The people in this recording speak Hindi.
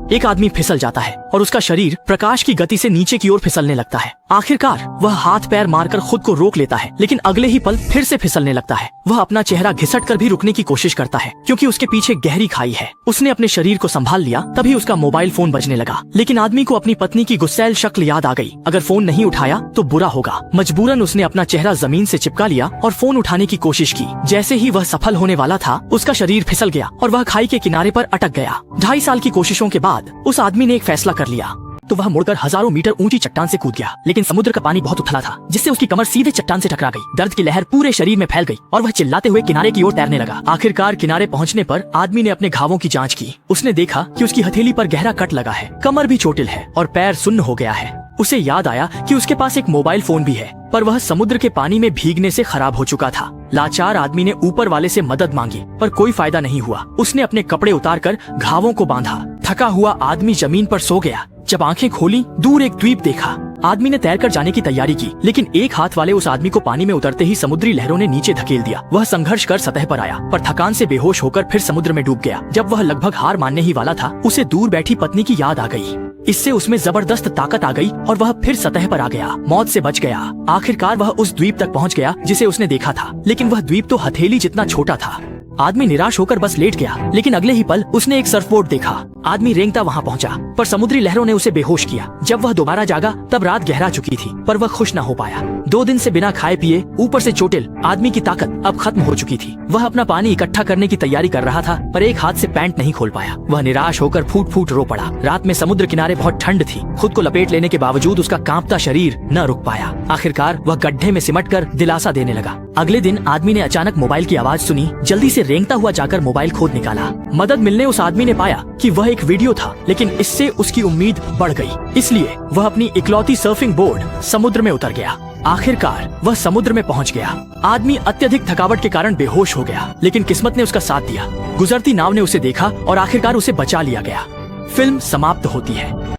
एक आदमी फिसल जाता है और उसका शरीर प्रकाश की गति से नीचे की ओर फिसलने लगता है। आखिरकार वह हाथ पैर मारकर खुद को रोक लेता है, लेकिन अगले ही पल फिर से फिसलने लगता है। वह अपना चेहरा घिसटकर भी रुकने की कोशिश करता है, क्योंकि उसके पीछे गहरी खाई है। उसने अपने शरीर को संभाल लिया, तभी उसका मोबाइल फोन बजने लगा। लेकिन आदमी को अपनी पत्नी की गुस्सैल शक्ल याद आ गई। अगर फोन नहीं उठाया तो बुरा होगा। मजबूरन उसने अपना चेहरा जमीन से चिपका लिया और फोन उठाने की कोशिश की। जैसे ही वह सफल होने वाला था, उसका शरीर फिसल गया और वह खाई के किनारे पर अटक गया। 2.5 साल की कोशिशों के बाद उस आदमी ने एक फैसला कर लिया, तो वह मुड़कर हजारों मीटर ऊंची चट्टान से कूद गया। लेकिन समुद्र का पानी बहुत उथला था, जिससे उसकी कमर सीधे चट्टान से टकरा गई। दर्द की लहर पूरे शरीर में फैल गई और वह चिल्लाते हुए किनारे की ओर तैरने लगा। आखिरकार किनारे पहुंचने पर आदमी ने अपने घावों की जांच की। उसने देखा कि उसकी हथेली पर गहरा कट लगा है, कमर भी चोटिल है और पैर सुन्न हो गया है। उसे याद आया कि उसके पास एक मोबाइल फोन भी है, पर वह समुद्र के पानी में भीगने से खराब हो चुका था। लाचार आदमी ने ऊपर वाले से मदद मांगी, पर कोई फायदा नहीं हुआ। उसने अपने कपड़े उतारकर घावों को बांधा। थका हुआ आदमी जमीन पर सो गया। जब आंखें खोली, दूर एक द्वीप देखा। आदमी ने तैरकर जाने की तैयारी की, लेकिन एक हाथ वाले उस आदमी को पानी में उतरते ही समुद्री लहरों ने नीचे धकेल दिया। वह संघर्ष कर सतह पर आया, पर थकान से बेहोश होकर फिर समुद्र में डूब गया। जब वह लगभग हार मानने ही वाला था, उसे दूर बैठी पत्नी की याद आ गई। इससे उसमें जबरदस्त ताकत आ गई और वह फिर सतह पर आ गया। मौत से बच गया। आखिरकार वह उस द्वीप तक पहुंच गया जिसे उसने देखा था, लेकिन वह द्वीप तो हथेली जितना छोटा था। आदमी निराश होकर बस लेट गया, लेकिन अगले ही पल उसने एक सर्फबोर्ड देखा। आदमी रेंगता वहां पहुंचा, पर समुद्री लहरों ने उसे बेहोश किया। जब वह दोबारा जागा, तब रात गहरा चुकी थी, पर वह खुश न हो पाया। 2 दिन से बिना खाए पिए, ऊपर से चोटिल, आदमी की ताकत अब खत्म हो चुकी थी। वह अपना पानी इकट्ठा करने की तैयारी कर रहा था, पर एक हाथ से पैंट नहीं खोल पाया। वह निराश होकर फूट फूट रो पड़ा। रात में समुद्र किनारे बहुत ठंड थी। खुद को लपेट लेने के बावजूद उसका कांपता शरीर न रुक पाया। आखिरकार वह गड्ढे में सिमटकर दिलासा देने लगा। अगले दिन आदमी ने अचानक मोबाइल की आवाज सुनी। जल्दी से रेंगता हुआ जाकर मोबाइल खोद निकाला। मदद मिलने उस आदमी ने पाया कि वह एक वीडियो था, लेकिन इससे उसकी उम्मीद बढ़ गई। इसलिए वह अपनी इकलौती सर्फिंग बोर्ड समुद्र में उतर गया। आखिरकार वह समुद्र में पहुंच गया। आदमी अत्यधिक थकावट के कारण बेहोश हो गया, लेकिन किस्मत ने उसका साथ दिया। गुजरती नाव ने उसे देखा और आखिरकार उसे बचा लिया गया। फिल्म समाप्त होती है।